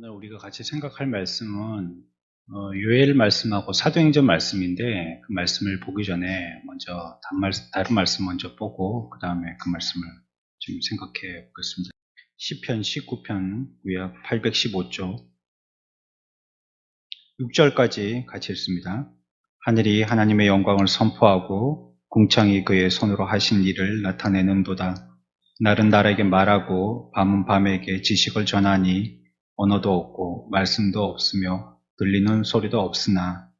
오늘 우리가 같이 생각할 말씀은 요엘 말씀하고 사도행전 말씀인데 그 말씀을 보기 전에 먼저 다른 말씀 먼저 보고 그 다음에 그 말씀을 좀 생각해 보겠습니다. 시편 19편 구약 815쪽 6절까지 같이 읽습니다. 하늘이 하나님의 영광을 선포하고 궁창이 그의 손으로 하신 일을 나타내는도다. 날은 날에게 말하고 밤은 밤에게 지식을 전하니 언어도 없고 말씀도 없으며 들리는 소리도 없으나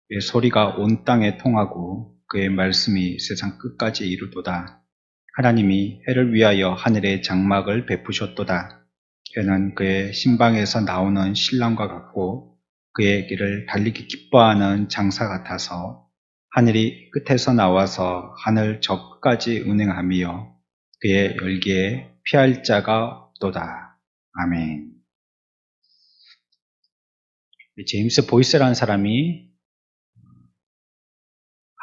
그의 소리가 온 땅에 통하고 그의 말씀이 세상 끝까지 이르도다. 하나님이 해를 위하여 하늘에 장막을 베푸셨도다. 해는 그의 신방에서 나오는 신랑과 같고 그의 길을 달리기 기뻐하는 장사 같아서 하늘이 끝에서 나와서 하늘 저 끝까지 운행하며 그의 열기에 피할 자가 없도다. 아멘. 제임스 보이스라는 사람이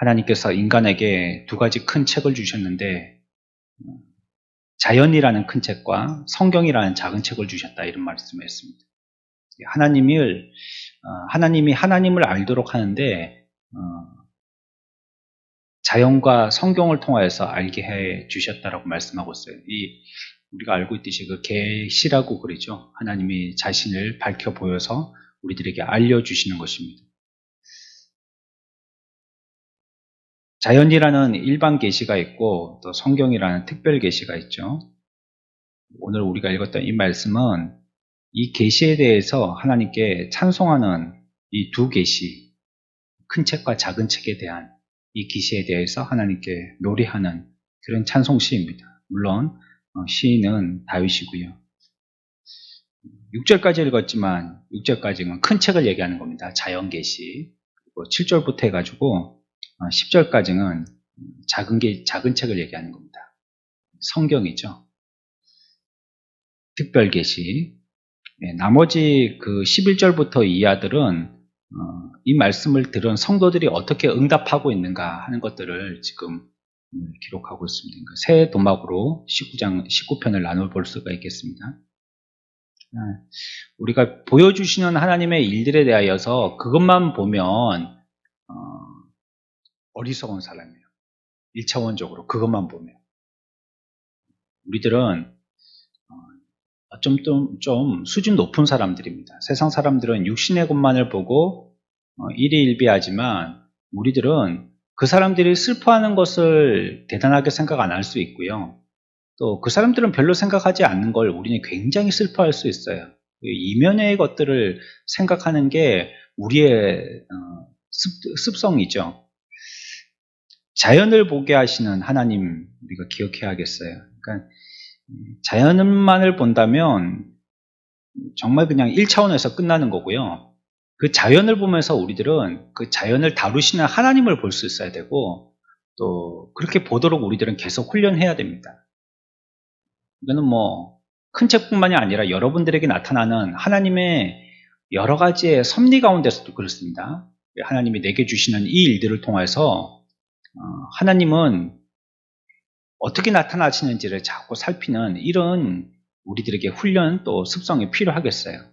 하나님께서 인간에게 두 가지 큰 책을 주셨는데 자연이라는 큰 책과 성경이라는 작은 책을 주셨다 이런 말씀을 했습니다. 하나님이 하나님을 알도록 하는데 자연과 성경을 통하여서 알게 해 주셨다라고 말씀하고 있어요. 우리가 알고 있듯이 그 계시라고 그러죠. 하나님이 자신을 밝혀 보여서 우리들에게 알려주시는 것입니다. 자연이라는 일반 계시가 있고 또 성경이라는 특별 계시가 있죠. 오늘 우리가 읽었던 이 말씀은 이 계시에 대해서 하나님께 찬송하는 이 두 계시, 큰 책과 작은 책에 대한 이 계시에 대해서 하나님께 노래하는 그런 찬송시입니다. 물론 시인은 다윗이고요. 6절까지 읽었지만 6절까지는 큰 책을 얘기하는 겁니다. 자연 계시. 그리고 7절부터 해가지고 10절까지는 작은 책을 얘기하는 겁니다. 성경이죠. 특별 계시. 나머지 그 11절부터 이하들은 이 말씀을 들은 성도들이 어떻게 응답하고 있는가 하는 것들을 지금 기록하고 있습니다. 세 도막으로 19편을 나눠볼 수가 있겠습니다. 우리가 보여주시는 하나님의 일들에 대하여서 그것만 보면 어리석은 사람이에요. 1차원적으로 그것만 보면. 우리들은 좀 수준 높은 사람들입니다. 세상 사람들은 육신의 것만을 보고 일희일비하지만 우리들은 그 사람들이 슬퍼하는 것을 대단하게 생각 안 할 수 있고요. 또 그 사람들은 별로 생각하지 않는 걸 우리는 굉장히 슬퍼할 수 있어요. 이면의 것들을 생각하는 게 우리의 습성이죠. 자연을 보게 하시는 하나님 우리가 기억해야겠어요. 그러니까 자연만을 본다면 정말 그냥 1차원에서 끝나는 거고요. 그 자연을 보면서 우리들은 그 자연을 다루시는 하나님을 볼 수 있어야 되고 또 그렇게 보도록 우리들은 계속 훈련해야 됩니다. 이거는 큰 책뿐만이 아니라 여러분들에게 나타나는 하나님의 여러 가지의 섭리 가운데서도 그렇습니다. 하나님이 내게 주시는 이 일들을 통해서 하나님은 어떻게 나타나시는지를 자꾸 살피는 이런 우리들에게 훈련 또 습성이 필요하겠어요.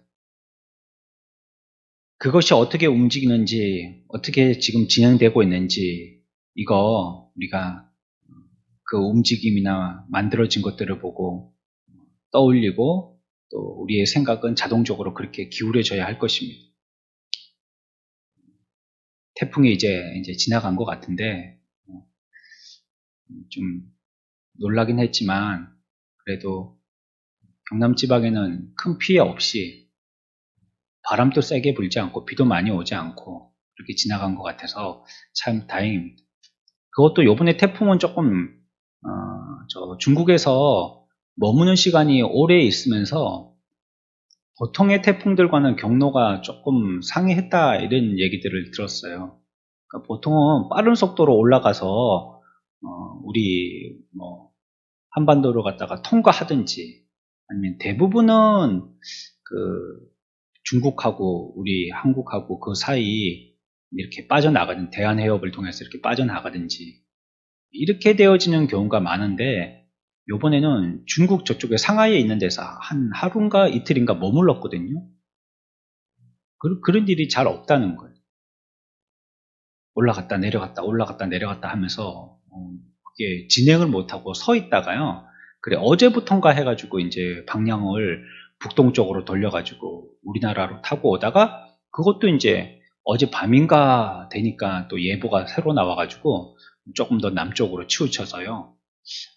그것이 어떻게 움직이는지, 어떻게 지금 진행되고 있는지 이거 우리가 그 움직임이나 만들어진 것들을 보고 떠올리고 또 우리의 생각은 자동적으로 그렇게 기울여져야 할 것입니다. 태풍이 이제 지나간 것 같은데 좀 놀라긴 했지만 그래도 경남 지방에는 큰 피해 없이 바람도 세게 불지 않고 비도 많이 오지 않고 그렇게 지나간 것 같아서 참 다행입니다. 그것도 요번에 태풍은 조금 중국에서 머무는 시간이 오래 있으면서 보통의 태풍들과는 경로가 조금 상이했다 이런 얘기들을 들었어요. 그러니까 보통은 빠른 속도로 올라가서 우리 한반도를 갖다가 통과하든지 아니면 대부분은 중국하고 우리 한국하고 그 사이 이렇게 빠져나가든 대한해협을 통해서 이렇게 빠져나가든지 이렇게 되어지는 경우가 많은데 요번에는 중국 저쪽에 상하이에 있는 데서 한 하루인가 이틀인가 머물렀거든요. 그런 일이 잘 없다는 거예요. 올라갔다 내려갔다 올라갔다 내려갔다 하면서 그게 진행을 못하고 서 있다가요. 그래 어제부턴가 해가지고 이제 방향을 북동쪽으로 돌려가지고 우리나라로 타고 오다가 그것도 이제 어제 밤인가 되니까 또 예보가 새로 나와가지고 조금 더 남쪽으로 치우쳐서요.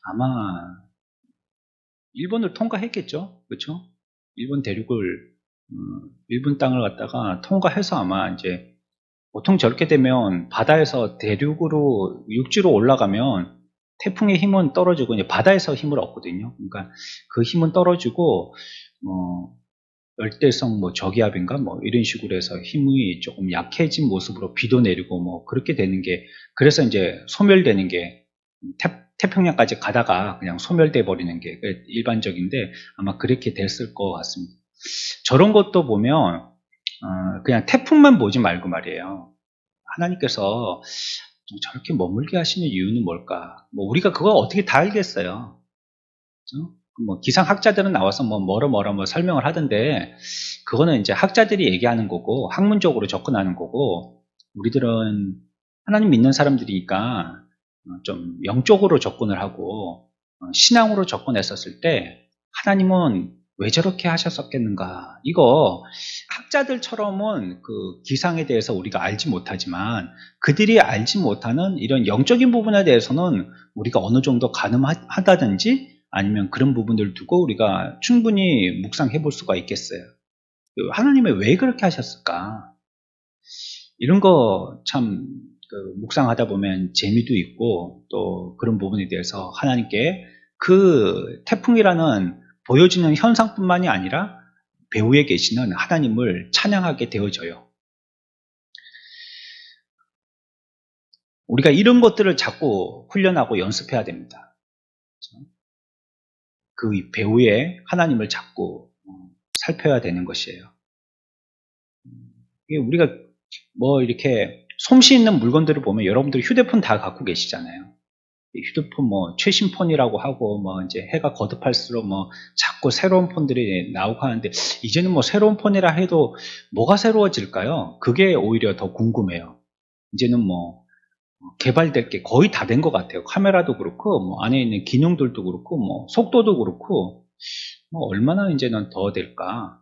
아마 일본을 통과했겠죠, 그렇죠? 일본 대륙을 일본 땅을 갖다가 통과해서 아마 이제 보통 저렇게 되면 바다에서 대륙으로 육지로 올라가면 태풍의 힘은 떨어지고 이제 바다에서 힘을 얻거든요. 그러니까 그 힘은 떨어지고 열대성 뭐 저기압인가 뭐 이런 식으로 해서 힘이 조금 약해진 모습으로 비도 내리고 뭐 그렇게 되는 게 그래서 이제 소멸되는 게 태평양까지 가다가 그냥 소멸돼 버리는 게 일반적인데 아마 그렇게 됐을 것 같습니다. 저런 것도 보면 그냥 태풍만 보지 말고 말이에요. 하나님께서 저렇게 머물게 하시는 이유는 뭘까? 뭐 우리가 그거 어떻게 다 알겠어요. 그렇죠? 뭐 기상학자들은 나와서 뭐뭐 설명을 하던데 그거는 이제 학자들이 얘기하는 거고 학문적으로 접근하는 거고 우리들은 하나님 믿는 사람들이니까 좀 영적으로 접근을 하고 신앙으로 접근했었을 때 하나님은 왜 저렇게 하셨었겠는가? 이거 학자들처럼은 그 기상에 대해서 우리가 알지 못하지만 그들이 알지 못하는 이런 영적인 부분에 대해서는 우리가 어느 정도 가늠하다든지 아니면 그런 부분들을 두고 우리가 충분히 묵상해 볼 수가 있겠어요. 하나님이 왜 그렇게 하셨을까? 이런 거 참 묵상하다 보면 재미도 있고 또 그런 부분에 대해서 하나님께 그 태풍이라는 보여지는 현상뿐만이 아니라 배후에 계시는 하나님을 찬양하게 되어져요. 우리가 이런 것들을 자꾸 훈련하고 연습해야 됩니다. 그 배후에 하나님을 자꾸 살펴야 되는 것이에요. 우리가 뭐 이렇게 솜씨 있는 물건들을 보면 여러분들 휴대폰 다 갖고 계시잖아요. 휴대폰 뭐 최신 폰이라고 하고 뭐 이제 해가 거듭할수록 뭐 자꾸 새로운 폰들이 나오고 하는데 이제는 뭐 새로운 폰이라 해도 뭐가 새로워질까요? 그게 오히려 더 궁금해요. 이제는 뭐 개발될 게 거의 다 된 것 같아요. 카메라도 그렇고 뭐 안에 있는 기능들도 그렇고 뭐 속도도 그렇고 뭐 얼마나 이제는 더 될까?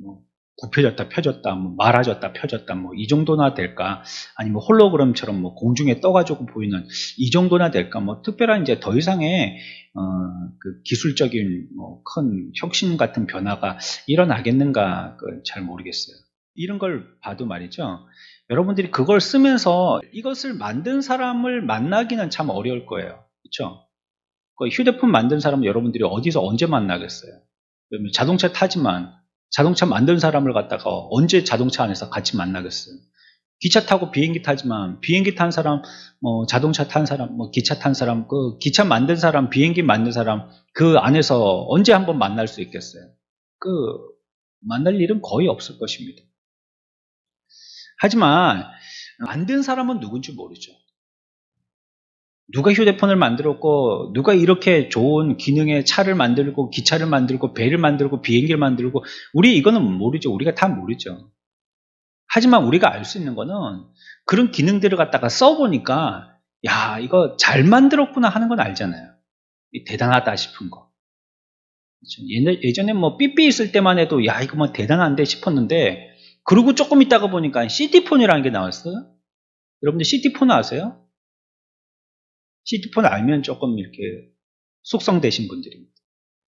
뭐 굽혀졌다 펴졌다 뭐 말아졌다 펴졌다 뭐 이 정도나 될까? 아니면 홀로그램처럼 뭐 공중에 떠가지고 보이는 이 정도나 될까? 뭐 특별한 이제 더 이상의 그 기술적인 뭐 큰 혁신 같은 변화가 일어나겠는가 잘 모르겠어요. 이런 걸 봐도 말이죠. 여러분들이 그걸 쓰면서 이것을 만든 사람을 만나기는 참 어려울 거예요. 그렇죠? 그 휴대폰 만든 사람은 여러분들이 어디서 언제 만나겠어요? 그러면 자동차 타지만 자동차 만든 사람을 갖다가 언제 자동차 안에서 같이 만나겠어요? 기차 타고 비행기 타지만 비행기 탄 사람, 뭐 자동차 탄 사람, 뭐 기차 탄 사람, 그 기차 만든 사람, 비행기 만든 사람 그 안에서 언제 한번 만날 수 있겠어요? 그 만날 일은 거의 없을 것입니다. 하지만 만든 사람은 누군지 모르죠. 누가 휴대폰을 만들었고 누가 이렇게 좋은 기능의 차를 만들고 기차를 만들고 배를 만들고 비행기를 만들고 우리 이거는 모르죠. 우리가 다 모르죠. 하지만 우리가 알 수 있는 거는 그런 기능들을 갖다가 써보니까 야 이거 잘 만들었구나 하는 건 알잖아요. 대단하다 싶은 거. 예전에 뭐 삐삐 있을 때만 해도 야 이거 뭐 대단한데 싶었는데 그리고 조금 있다가 보니까 CD폰이라는 게 나왔어요. 여러분들 CD폰 아세요? CD폰 알면 조금 이렇게 숙성되신 분들입니다.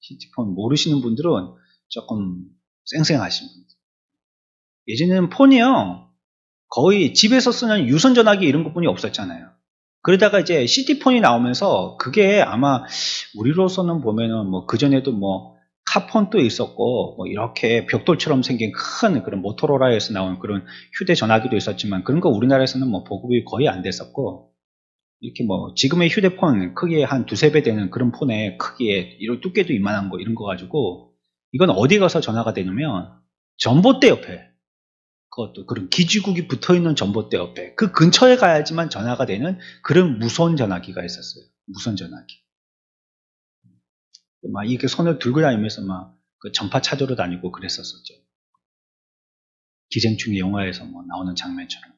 CD폰 모르시는 분들은 조금 쌩쌩하신 분들. 예전에는 폰이요. 거의 집에서 쓰는 유선전화기 이런 것뿐이 없었잖아요. 그러다가 이제 CD폰이 나오면서 그게 아마 우리로서는 보면은 뭐 그전에도 뭐 카폰도 있었고 뭐 이렇게 벽돌처럼 생긴 큰 그런 모토로라에서 나온 그런 휴대전화기도 있었지만 그런 거 우리나라에서는 뭐 보급이 거의 안 됐었고 이렇게 뭐 지금의 휴대폰 크기에 한 두세 배 되는 그런 폰의 크기에 이런 두께도 이만한 거 이런 거 가지고 이건 어디 가서 전화가 되냐면 전봇대 옆에 그것도 그런 기지국이 붙어있는 전봇대 옆에 그 근처에 가야지만 전화가 되는 그런 무선 전화기가 있었어요. 무선 전화기. 막 이렇게 손을 들고 다니면서 막 그 전파 찾으러 다니고 그랬었었죠. 기생충의 영화에서 뭐 나오는 장면처럼.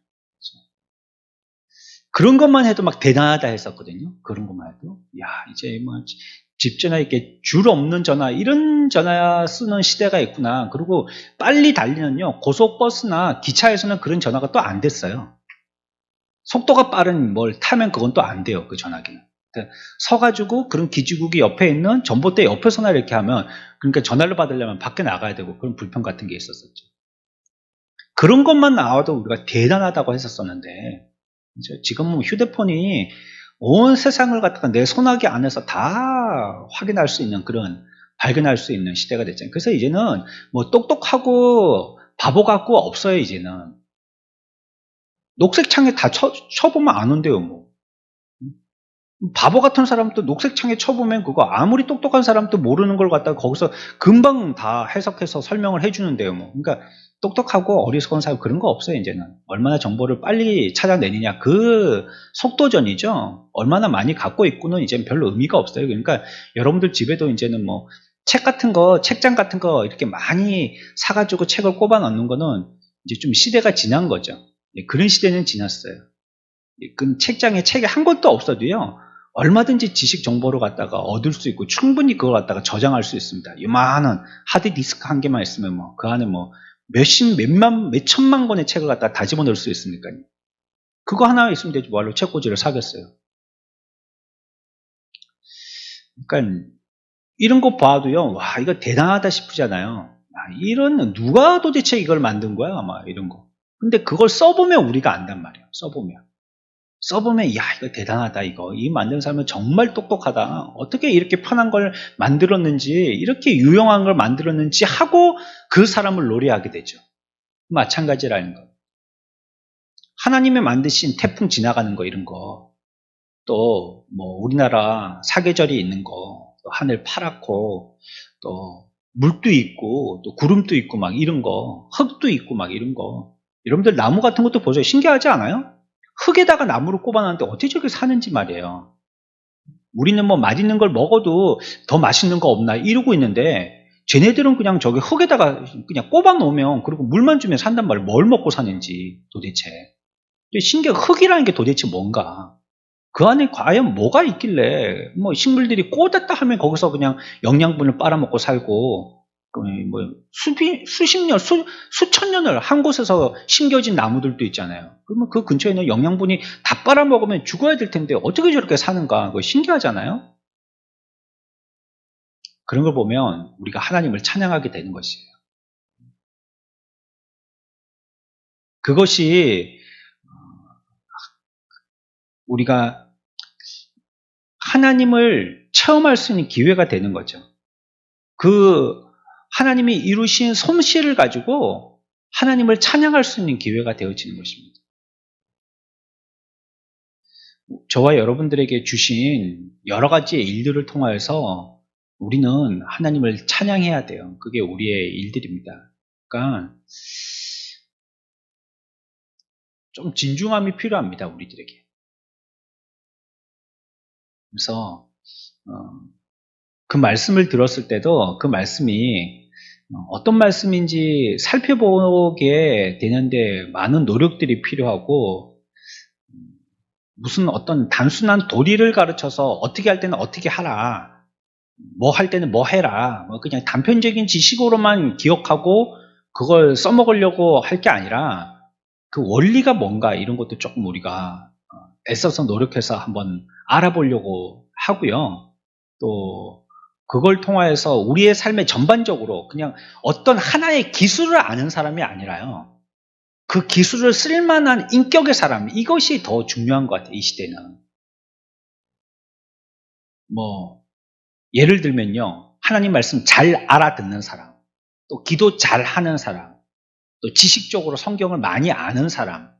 그런 것만 해도 막 대단하다 했었거든요. 그런 것만 해도. 야, 이제 뭐 집 전화 이렇게 줄 없는 전화, 이런 전화 쓰는 시대가 있구나. 그리고 빨리 달리는요, 고속버스나 기차에서는 그런 전화가 또 안 됐어요. 속도가 빠른 뭘 타면 그건 또 안 돼요. 그 전화기는. 서가지고 그런 기지국이 옆에 있는 전봇대 옆에서나 이렇게 하면, 그러니까 전화를 받으려면 밖에 나가야 되고 그런 불편 같은 게 있었었죠. 그런 것만 나와도 우리가 대단하다고 했었었는데, 지금은 휴대폰이 온 세상을 갖다가 내 손아귀 안에서 다 확인할 수 있는 그런, 발견할 수 있는 시대가 됐잖아요. 그래서 이제는 뭐 똑똑하고 바보 같고 없어요. 이제는 녹색 창에 다 쳐보면 아는데요. 뭐 바보 같은 사람도 녹색 창에 쳐보면 그거 아무리 똑똑한 사람도 모르는 걸 갖다가 거기서 금방 다 해석해서 설명을 해주는데요. 뭐 그러니까 똑똑하고 어리석은 사람 그런 거 없어요. 이제는 얼마나 정보를 빨리 찾아내느냐, 그 속도전이죠. 얼마나 많이 갖고 있고는 이제는 별로 의미가 없어요. 그러니까 여러분들 집에도 이제는 뭐 책 같은 거, 책장 같은 거 이렇게 많이 사가지고 책을 꼽아 놓는 거는 이제 좀 시대가 지난 거죠. 그런 시대는 지났어요. 그 책장에 책이 한 권도 없어도요, 얼마든지 지식 정보를 갖다가 얻을 수 있고 충분히 그걸 갖다가 저장할 수 있습니다. 요만한 하드디스크 한 개만 있으면 뭐 그 안에 뭐 몇천만 권의 책을 갖다가 다 집어넣을 수 있으니까요. 그거 하나 있으면 되지 뭐하러 책꽂이를 사겠어요. 그러니까 이런 거 봐도요, 와, 이거 대단하다 싶으잖아요. 이런, 누가 도대체 이걸 만든 거야? 아마 이런 거. 근데 그걸 써보면 우리가 안단 말이에요. 써보면 야, 이거 대단하다. 이거 이 만든 사람은 정말 똑똑하다. 어떻게 이렇게 편한 걸 만들었는지, 이렇게 유용한 걸 만들었는지 하고 그 사람을 노래하게 되죠. 마찬가지라는 거. 하나님이 만드신 태풍 지나가는 거, 이런 거, 또 뭐 우리나라 사계절이 있는 거, 또 하늘 파랗고 또 물도 있고 또 구름도 있고 막 이런 거, 흙도 있고 막 이런 거. 여러분들 나무 같은 것도 보세요. 신기하지 않아요? 흙에다가 나무를 꼽아놨는데 어떻게 저렇게 사는지 말이에요. 우리는 뭐 맛있는 걸 먹어도 더 맛있는 거 없나 이러고 있는데, 쟤네들은 그냥 저기 흙에다가 그냥 꼽아놓으면, 그리고 물만 주면 산단 말이에요. 뭘 먹고 사는지 도대체. 신기해. 흙이라는 게 도대체 뭔가. 그 안에 과연 뭐가 있길래 뭐 식물들이 꽂았다 하면 거기서 그냥 영양분을 빨아먹고 살고, 뭐 수십 년, 수천 년을 한 곳에서 심겨진 나무들도 있잖아요. 그러면 그 근처에 있는 영양분이 다 빨아먹으면 죽어야 될 텐데 어떻게 저렇게 사는가, 그거 신기하잖아요. 그런 걸 보면 우리가 하나님을 찬양하게 되는 것이에요. 그것이 우리가 하나님을 체험할 수 있는 기회가 되는 거죠. 그 하나님이 이루신 솜씨를 가지고 하나님을 찬양할 수 있는 기회가 되어지는 것입니다. 저와 여러분들에게 주신 여러 가지의 일들을 통하여서 우리는 하나님을 찬양해야 돼요. 그게 우리의 일들입니다. 그러니까 좀 진중함이 필요합니다, 우리들에게. 그래서 그 말씀을 들었을 때도 그 말씀이 어떤 말씀인지 살펴보게 되는데 많은 노력들이 필요하고, 무슨 어떤 단순한 도리를 가르쳐서 어떻게 할 때는 어떻게 하라, 뭐 할 때는 뭐 해라, 뭐 그냥 단편적인 지식으로만 기억하고 그걸 써먹으려고 할 게 아니라 그 원리가 뭔가 이런 것도 조금 우리가 애써서 노력해서 한번 알아보려고 하고요. 또 그걸 통하여서 우리의 삶의 전반적으로 그냥 어떤 하나의 기술을 아는 사람이 아니라요, 그 기술을 쓸만한 인격의 사람, 이것이 더 중요한 것 같아요. 이 시대는. 뭐 예를 들면요, 하나님 말씀 잘 알아듣는 사람, 또 기도 잘 하는 사람, 또 지식적으로 성경을 많이 아는 사람,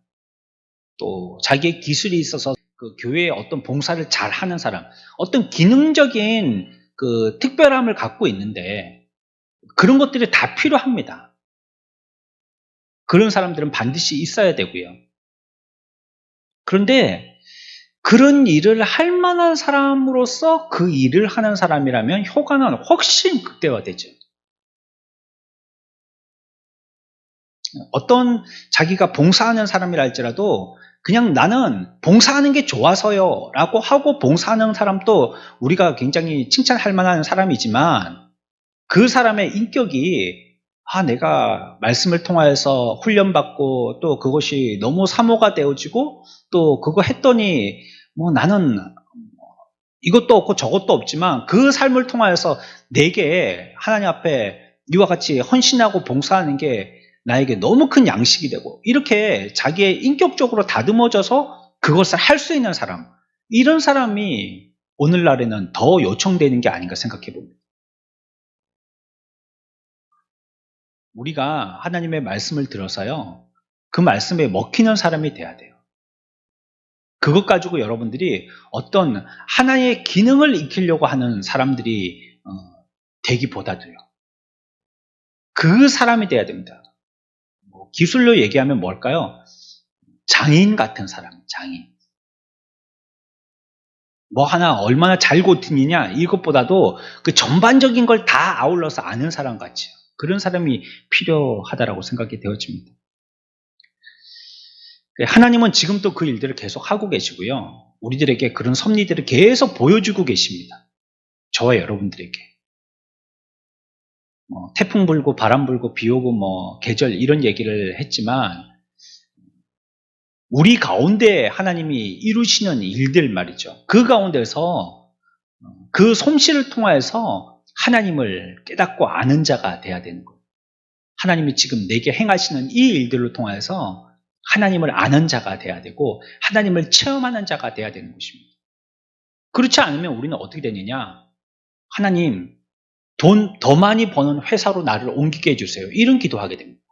또 자기의 기술이 있어서 그 교회에 어떤 봉사를 잘 하는 사람, 어떤 기능적인 그 특별함을 갖고 있는데 그런 것들이 다 필요합니다. 그런 사람들은 반드시 있어야 되고요. 그런데 그런 일을 할 만한 사람으로서 그 일을 하는 사람이라면 효과는 훨씬 극대화되죠. 어떤 자기가 봉사하는 사람이라 할지라도 그냥 나는 봉사하는 게 좋아서요 라고 하고 봉사하는 사람도 우리가 굉장히 칭찬할 만한 사람이지만 그 사람의 인격이 내가 말씀을 통하여서 훈련받고 또 그것이 너무 사모가 되어지고 또 그거 했더니 뭐 나는 이것도 없고 저것도 없지만 그 삶을 통하여서 내게 하나님 앞에 이와 같이 헌신하고 봉사하는 게 나에게 너무 큰 양식이 되고 이렇게 자기의 인격적으로 다듬어져서 그것을 할 수 있는 사람, 이런 사람이 오늘날에는 더 요청되는 게 아닌가 생각해 봅니다. 우리가 하나님의 말씀을 들어서요, 그 말씀에 먹히는 사람이 돼야 돼요. 그것 가지고 여러분들이 어떤 하나의 기능을 익히려고 하는 사람들이 되기보다도요, 그 사람이 돼야 됩니다. 기술로 얘기하면 뭘까요? 장인 같은 사람, 장인. 뭐 하나 얼마나 잘 고치느냐 이것보다도 그 전반적인 걸 다 아울러서 아는 사람 같이요. 그런 사람이 필요하다라고 생각이 되어집니다. 하나님은 지금도 그 일들을 계속 하고 계시고요. 우리들에게 그런 섭리들을 계속 보여주고 계십니다. 저와 여러분들에게. 태풍 불고 바람 불고 비 오고 계절 이런 얘기를 했지만 우리 가운데 하나님이 이루시는 일들 말이죠. 그 가운데서 그 솜씨를 통하여서 하나님을 깨닫고 아는 자가 돼야 되는 거예요. 하나님이 지금 내게 행하시는 이 일들을 통하여서 하나님을 아는 자가 돼야 되고 하나님을 체험하는 자가 돼야 되는 것입니다. 그렇지 않으면 우리는 어떻게 되느냐? 하나님, 돈 더 많이 버는 회사로 나를 옮기게 해주세요. 이런 기도하게 됩니다.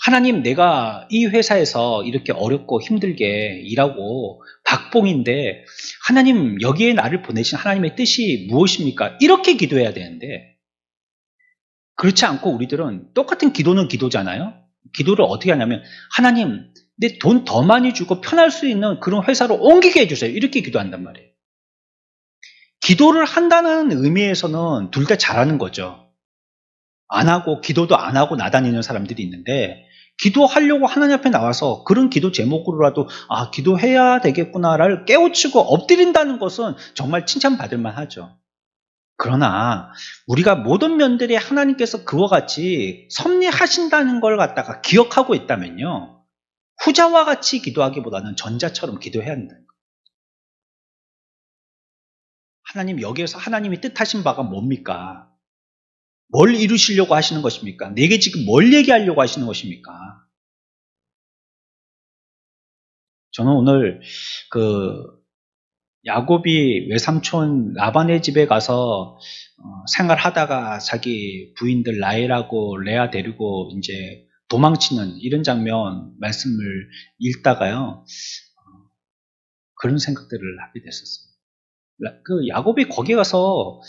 하나님, 내가 이 회사에서 이렇게 어렵고 힘들게 일하고 박봉인데 하나님, 여기에 나를 보내신 하나님의 뜻이 무엇입니까? 이렇게 기도해야 되는데 그렇지 않고 우리들은 똑같은 기도는 기도잖아요. 기도를 어떻게 하냐면 하나님, 내 돈 더 많이 주고 편할 수 있는 그런 회사로 옮기게 해주세요. 이렇게 기도한단 말이에요. 기도를 한다는 의미에서는 둘 다 잘하는 거죠. 안 하고 기도도 안 하고 나다니는 사람들이 있는데 기도하려고 하나님 앞에 나와서 그런 기도 제목으로라도 기도해야 되겠구나를 깨우치고 엎드린다는 것은 정말 칭찬받을 만하죠. 그러나 우리가 모든 면들이 하나님께서 그와 같이 섭리하신다는 걸 갖다가 기억하고 있다면요, 후자와 같이 기도하기보다는 전자처럼 기도해야 한다는 거예요. 하나님, 여기에서 하나님이 뜻하신 바가 뭡니까? 뭘 이루시려고 하시는 것입니까? 내게 지금 뭘 얘기하려고 하시는 것입니까? 저는 오늘 야곱이 외삼촌 라반의 집에 가서 생활하다가 자기 부인들 라헬하고 레아 데리고 이제 도망치는 이런 장면 말씀을 읽다가요, 그런 생각들을 하게 됐었어요. 그 야곱이 거기 가서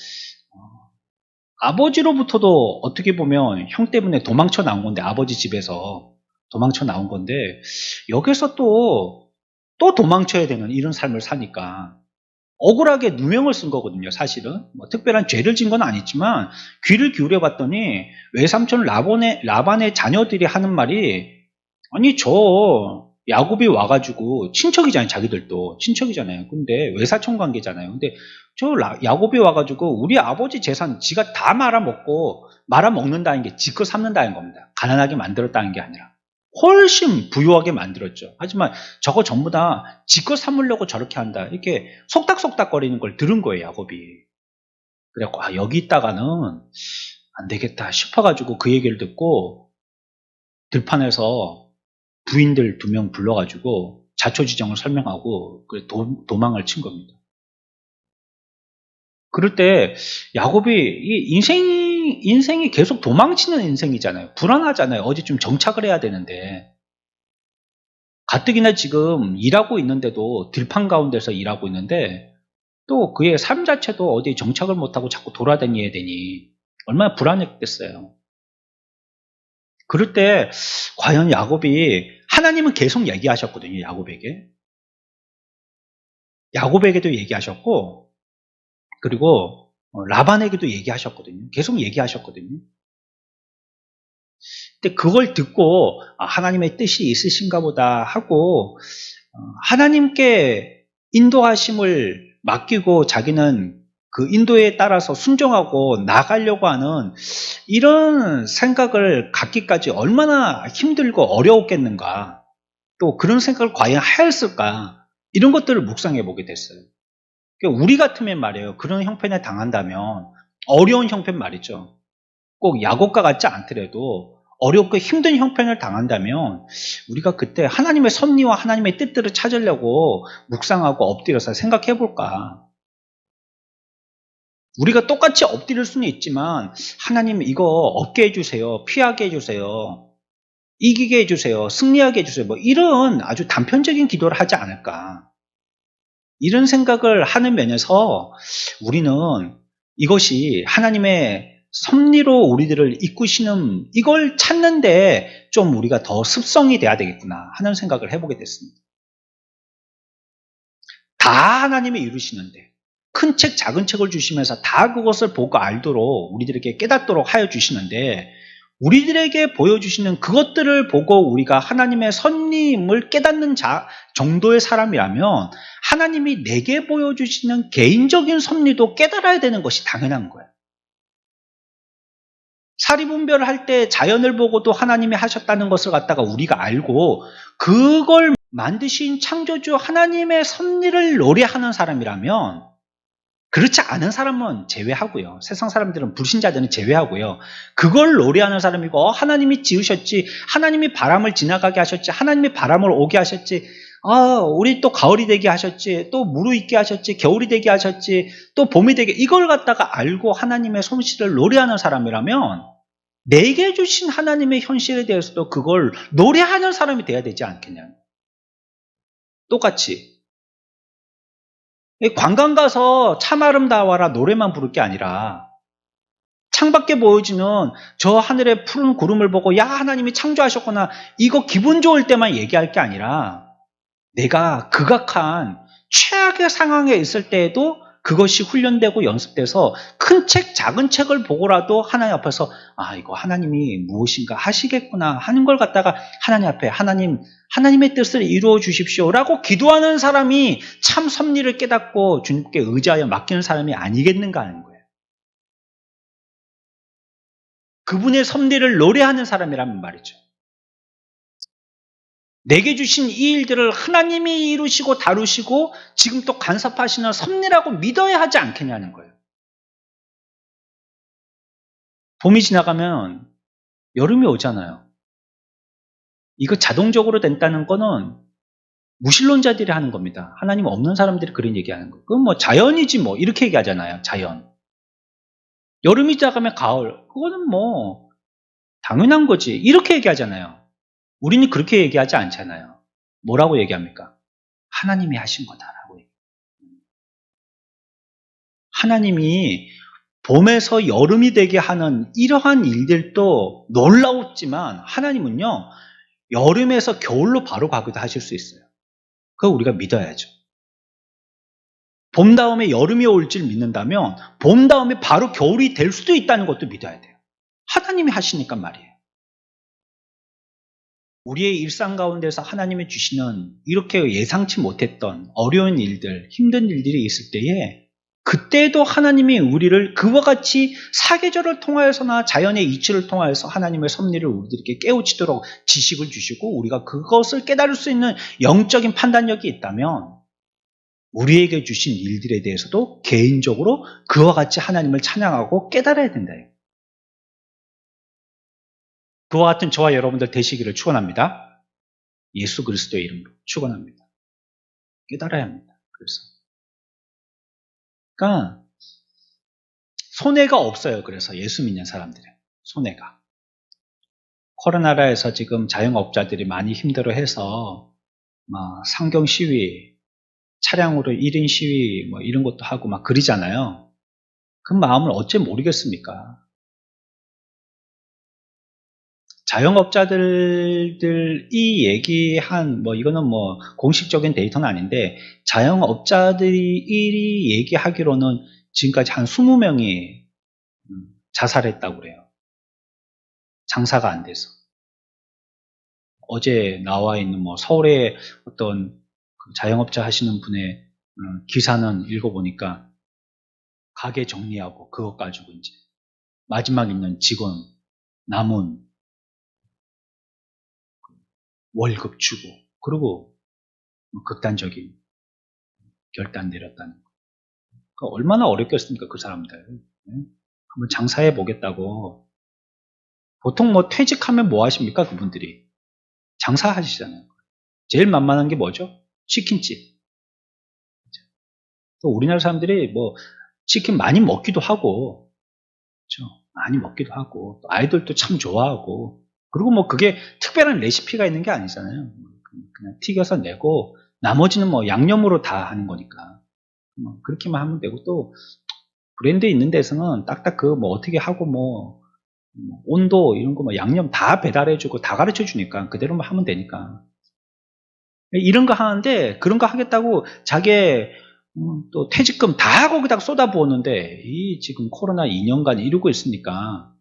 아버지로부터도 어떻게 보면 형 때문에 도망쳐 나온 건데, 아버지 집에서 도망쳐 나온 건데 여기서 또 도망쳐야 되는 이런 삶을 사니까 억울하게 누명을 쓴 거거든요. 사실은 특별한 죄를 진 건 아니지만 귀를 기울여 봤더니 외삼촌 라반의 자녀들이 하는 말이, 아니 저 야곱이 와가지고 친척이잖아요. 자기들도 친척이잖아요. 근데 외사촌 관계잖아요. 근데 저 야곱이 와가지고 우리 아버지 재산 지가 다 말아먹는다는 게 지껏 삼는다는 겁니다. 가난하게 만들었다는 게 아니라 훨씬 부유하게 만들었죠. 하지만 저거 전부 다 지껏 삼으려고 저렇게 한다, 이렇게 속닥속닥거리는 걸 들은 거예요, 야곱이. 그래갖고 여기 있다가는 안 되겠다 싶어가지고 그 얘기를 듣고 들판에서 부인들 2명 불러가지고 자초지정을 설명하고 도망을 친 겁니다. 그럴 때 야곱이 이 인생이 계속 도망치는 인생이잖아요. 불안하잖아요. 어디쯤 정착을 해야 되는데 가뜩이나 지금 일하고 있는데도 들판 가운데서 일하고 있는데 또 그의 삶 자체도 어디 정착을 못하고 자꾸 돌아다녀야 되니 얼마나 불안했겠어요. 그럴 때 과연 야곱이, 하나님은 계속 얘기하셨거든요. 야곱에게도 얘기하셨고 그리고 라반에게도 얘기하셨거든요. 계속 얘기하셨거든요. 근데 그걸 듣고 하나님의 뜻이 있으신가 보다 하고 하나님께 인도하심을 맡기고 자기는 그 인도에 따라서 순종하고 나가려고 하는 이런 생각을 갖기까지 얼마나 힘들고 어려웠겠는가. 또 그런 생각을 과연 하였을까. 이런 것들을 묵상해 보게 됐어요. 그러니까 우리 같으면 말이에요. 그런 형편에 당한다면 어려운 형편 말이죠. 꼭 야곱과 같지 않더라도 어렵고 힘든 형편을 당한다면 우리가 그때 하나님의 섭리와 하나님의 뜻들을 찾으려고 묵상하고 엎드려서 생각해 볼까. 우리가 똑같이 엎드릴 수는 있지만 하나님 이거 없게 해주세요. 피하게 해주세요. 이기게 해주세요. 승리하게 해주세요. 뭐 이런 아주 단편적인 기도를 하지 않을까. 이런 생각을 하는 면에서 우리는 이것이 하나님의 섭리로 우리들을 이끄시는 이걸 찾는데 좀 우리가 더 습성이 돼야 되겠구나 하는 생각을 해보게 됐습니다. 다 하나님이 이루시는데 큰 책 작은 책을 주시면서 다 그것을 보고 알도록 우리들에게 깨닫도록 하여 주시는데 우리들에게 보여주시는 그것들을 보고 우리가 하나님의 섭리임을 깨닫는 정도의 사람이라면 하나님이 내게 보여주시는 개인적인 섭리도 깨달아야 되는 것이 당연한 거예요. 사리분별을 할 때 자연을 보고도 하나님이 하셨다는 것을 갖다가 우리가 알고 그걸 만드신 창조주 하나님의 섭리를 노래하는 사람이라면 그렇지 않은 사람은 제외하고요. 세상 사람들은 불신자들은 제외하고요. 그걸 노래하는 사람이고 하나님이 지으셨지, 하나님이 바람을 지나가게 하셨지, 하나님이 바람을 오게 하셨지, 우리 또 가을이 되게 하셨지, 또 무르익게 하셨지, 겨울이 되게 하셨지, 또 봄이 되게 이걸 갖다가 알고 하나님의 솜씨를 노래하는 사람이라면 내게 주신 하나님의 현실에 대해서도 그걸 노래하는 사람이 돼야 되지 않겠냐. 똑같이 관광 가서 참 아름다워라 노래만 부를 게 아니라 창밖에 보여지는 저 하늘의 푸른 구름을 보고 야 하나님이 창조하셨구나 이거 기분 좋을 때만 얘기할 게 아니라 내가 극악한 최악의 상황에 있을 때에도 그것이 훈련되고 연습돼서 큰 책 작은 책을 보고라도 하나님 앞에서 이거 하나님이 무엇인가 하시겠구나 하는 걸 갖다가 하나님 앞에 하나님의 뜻을 이루어 주십시오라고 기도하는 사람이 참 섭리를 깨닫고 주님께 의지하여 맡기는 사람이 아니겠는가 하는 거예요. 그분의 섭리를 노래하는 사람이라면 말이죠. 내게 주신 이 일들을 하나님이 이루시고 다루시고 지금 또 간섭하시는 섭리라고 믿어야 하지 않겠냐는 거예요. 봄이 지나가면 여름이 오잖아요. 이거 자동적으로 된다는 거는 무신론자들이 하는 겁니다. 하나님 없는 사람들이 그런 얘기하는 거예요. 그건 뭐 자연이지 뭐 이렇게 얘기하잖아요. 자연. 여름이 지나가면 가을. 그거는 뭐 당연한 거지. 이렇게 얘기하잖아요. 우리는 그렇게 얘기하지 않잖아요. 뭐라고 얘기합니까? 하나님이 하신 거다라고 얘기해요. 하나님이 봄에서 여름이 되게 하는 이러한 일들도 놀라웠지만 하나님은요. 여름에서 겨울로 바로 가기도 하실 수 있어요. 그거 우리가 믿어야죠. 봄 다음에 여름이 올 줄 믿는다면 봄 다음에 바로 겨울이 될 수도 있다는 것도 믿어야 돼요. 하나님이 하시니까 말이에요. 우리의 일상 가운데서 하나님이 주시는 이렇게 예상치 못했던 어려운 일들, 힘든 일들이 있을 때에 그때도 하나님이 우리를 그와 같이 사계절을 통하여서나 자연의 이치를 통하여서 하나님의 섭리를 우리들에게 깨우치도록 지식을 주시고 우리가 그것을 깨달을 수 있는 영적인 판단력이 있다면 우리에게 주신 일들에 대해서도 개인적으로 그와 같이 하나님을 찬양하고 깨달아야 된다요. 그와 같은 저와 여러분들 되시기를 축원합니다. 예수 그리스도의 이름으로 축원합니다. 깨달아야 합니다. 그러니까 손해가 없어요. 그래서 예수 믿는 사람들은 손해가. 코로나라에서 지금 자영업자들이 많이 힘들어해서 상경 시위, 차량으로 1인 시위 뭐 이런 것도 하고 막 그러잖아요. 그 마음을 어째 모르겠습니까? 자영업자들이 얘기한 이거는 공식적인 데이터는 아닌데 자영업자들이 얘기하기로는 지금까지 한 20명이 자살했다고 그래요. 장사가 안 돼서. 어제 나와 있는 뭐 서울의 어떤 그 자영업자 하시는 분의 기사는 읽어보니까 가게 정리하고 그것 가지고 이제 마지막 있는 직원 남은 월급 주고 그리고 극단적인 결단 내렸다는 거. 그러니까 얼마나 어렵겠습니까 그 사람들. 네? 한번 장사해 보겠다고. 보통 뭐 퇴직하면 뭐 하십니까 그분들이. 장사하시잖아요. 제일 만만한 게 뭐죠? 치킨집. 또 우리나라 사람들이 뭐 치킨 많이 먹기도 하고, 그렇죠? 많이 먹기도 하고, 또 아이들도 참 좋아하고, 그리고 뭐 그게 특별한 레시피가 있는 게 아니잖아요. 그냥 튀겨서 내고, 나머지는 뭐 양념으로 다 하는 거니까. 그렇게만 하면 되고, 또 브랜드 있는 데서는 딱딱 그 뭐 어떻게 하고 뭐 온도 이런 거 뭐 양념 다 배달해주고 다 가르쳐 주니까 그대로만 하면 되니까. 이런 거 하는데 그런 거 하겠다고 자기의 또 퇴직금 다 거기다가 쏟아부었는데 이 지금 코로나 2년간 이러고 있으니까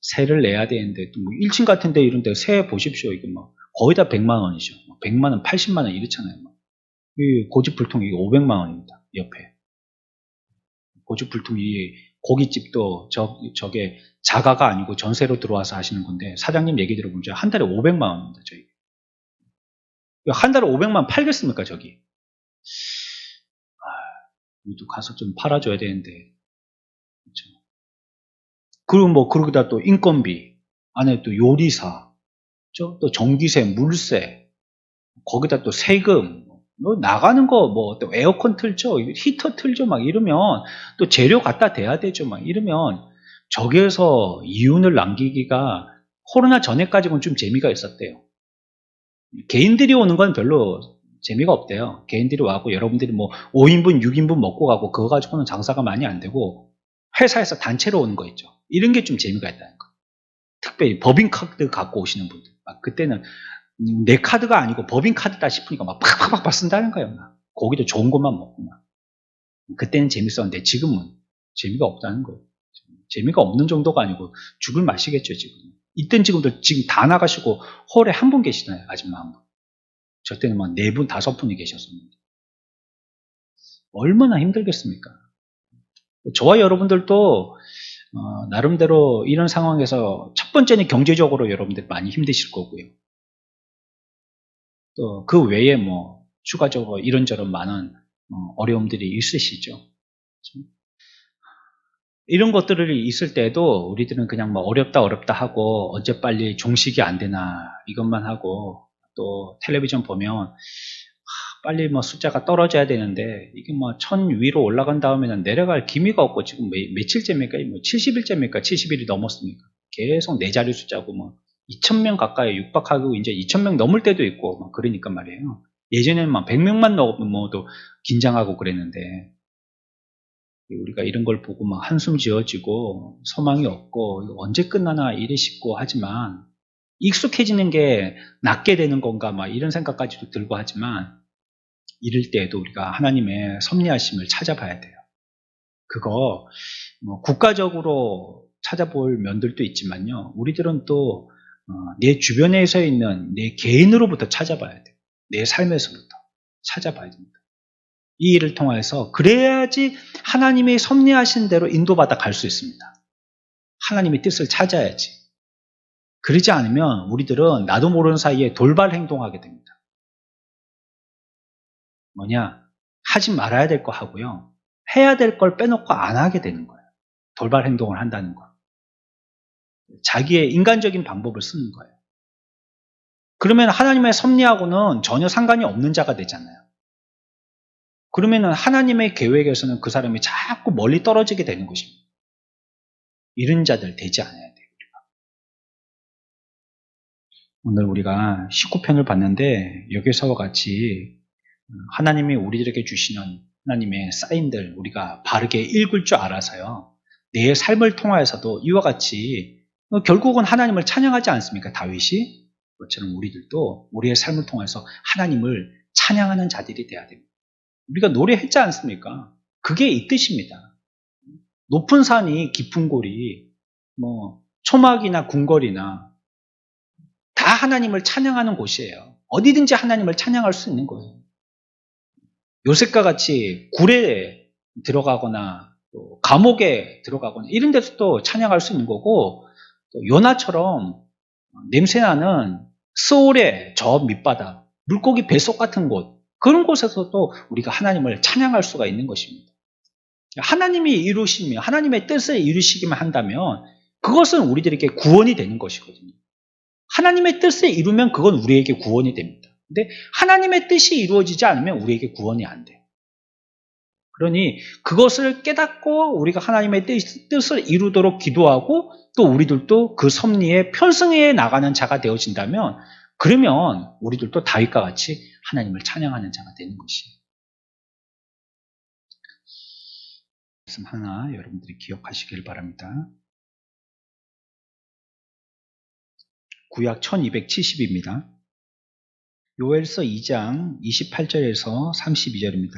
세를 내야 되는데 또 뭐 1층 같은 데 이런 데 세 보십시오. 이게 뭐 거의 다 100만 원이죠. 100만 원, 80만 원 이렇잖아요. 이 고집불통이 500만 원입니다. 옆에. 고집불통이 고깃집도 저게 자가가 아니고 전세로 들어와서 하시는 건데 사장님 얘기 들어보면 한 달에 500만 원입니다. 저희. 한 달에 500만 원 팔겠습니까 저기? 우리도 가서 좀 팔아줘야 되는데. 그렇죠. 그리고 뭐 그러기다 또 인건비 안에 또 요리사, 그렇죠? 또 전기세, 물세, 거기다 또 세금, 뭐 나가는 거 뭐 또 에어컨 틀죠, 히터 틀죠, 막 이러면 또 재료 갖다 대야 되죠, 막 이러면 저기에서 이윤을 남기기가 코로나 전에까지는 좀 재미가 있었대요. 개인들이 오는 건 별로 재미가 없대요. 개인들이 와고 여러분들이 뭐 5인분, 6인분 먹고 가고 그거 가지고는 장사가 많이 안 되고 회사에서 단체로 오는 거 있죠. 이런 게 좀 재미가 있다는 거. 특별히 법인카드 갖고 오시는 분들. 막 그때는 내 카드가 아니고 법인카드다 싶으니까 막 팍팍팍 쓴다는 거예요. 막. 거기도 좋은 것만 먹고 막. 그때는 재밌었는데 지금은 재미가 없다는 거예요. 재미가 없는 정도가 아니고 죽을 맛이겠죠, 지금. 이땐 지금도 지금 다 나가시고 홀에 한 분 계시나요? 아줌마 한 분. 저 때는 막 4분, 5분이 계셨었는데. 얼마나 힘들겠습니까? 저와 여러분들도 나름대로 이런 상황에서 첫 번째는 경제적으로 여러분들 많이 힘드실 거고요. 또 그 외에 뭐 추가적으로 이런저런 많은 어려움들이 있으시죠. 이런 것들이 있을 때도 우리들은 그냥 뭐 어렵다 하고 언제 빨리 종식이 안 되나 이것만 하고 또 텔레비전 보면 빨리 뭐 숫자가 떨어져야 되는데 이게 뭐 1000 위로 올라간 다음에는 내려갈 기미가 없고 지금 며칠째입니까? 뭐 70일째입니까? 70일이 넘었습니까? 계속 네 자리 숫자고 뭐 2000명 가까이 육박하고 이제 2000명 넘을 때도 있고 막 그러니까 말이에요. 예전에는 막 100명만 넘어도 긴장하고 그랬는데 우리가 이런 걸 보고 막 한숨 지어지고 소망이 없고 언제 끝나나 이래 싶고 하지만 익숙해지는 게 낫게 되는 건가 막 이런 생각까지도 들고 하지만 이럴 때에도 우리가 하나님의 섭리하심을 찾아봐야 돼요. 그거 뭐 국가적으로 찾아볼 면들도 있지만요. 우리들은 또 내 주변에서 있는 내 개인으로부터 찾아봐야 돼요. 내 삶에서부터 찾아봐야 됩니다. 이 일을 통해서 그래야지 하나님의 섭리하신 대로 인도받아 갈 수 있습니다. 하나님의 뜻을 찾아야지. 그러지 않으면 우리들은 나도 모르는 사이에 돌발 행동하게 됩니다. 뭐냐? 하지 말아야 될 거 하고요. 해야 될 걸 빼놓고 안 하게 되는 거예요. 돌발 행동을 한다는 거. 자기의 인간적인 방법을 쓰는 거예요. 그러면 하나님의 섭리하고는 전혀 상관이 없는 자가 되잖아요. 그러면 하나님의 계획에서는 그 사람이 자꾸 멀리 떨어지게 되는 것입니다. 이런 자들 되지 않아야 돼요. 오늘 우리가 19편을 봤는데 여기서와 같이 하나님이 우리들에게 주시는 하나님의 사인들 우리가 바르게 읽을 줄 알아서요. 내 삶을 통하여서도 이와 같이 결국은 하나님을 찬양하지 않습니까? 다윗이 그것처럼 우리들도 우리의 삶을 통해서 하나님을 찬양하는 자들이 돼야 됩니다. 우리가 노래했지 않습니까? 그게 이 뜻입니다. 높은 산이 깊은 골이 뭐 초막이나 궁궐이나 다 다 하나님을 찬양하는 곳이에요. 어디든지 하나님을 찬양할 수 있는 거예요. 요셉과 같이 굴에 들어가거나 또 감옥에 들어가거나 이런 데서도 찬양할 수 있는 거고, 또 요나처럼 냄새나는 스올의 저 밑바닥, 물고기 뱃속 같은 곳, 그런 곳에서도 우리가 하나님을 찬양할 수가 있는 것입니다. 하나님이 이루시면, 하나님의 뜻을 이루시기만 한다면 그것은 우리들에게 구원이 되는 것이거든요. 하나님의 뜻을 이루면 그건 우리에게 구원이 됩니다. 근데 하나님의 뜻이 이루어지지 않으면 우리에게 구원이 안 돼요. 그러니 그것을 깨닫고 우리가 하나님의 뜻을 이루도록 기도하고 또 우리들도 그 섭리에 편승해 나가는 자가 되어진다면, 그러면 우리들도 다윗과 같이 하나님을 찬양하는 자가 되는 것이에요. 말씀 하나 여러분들이 기억하시길 바랍니다. 구약 1270입니다. 요엘서 2장 28절에서 32절입니다.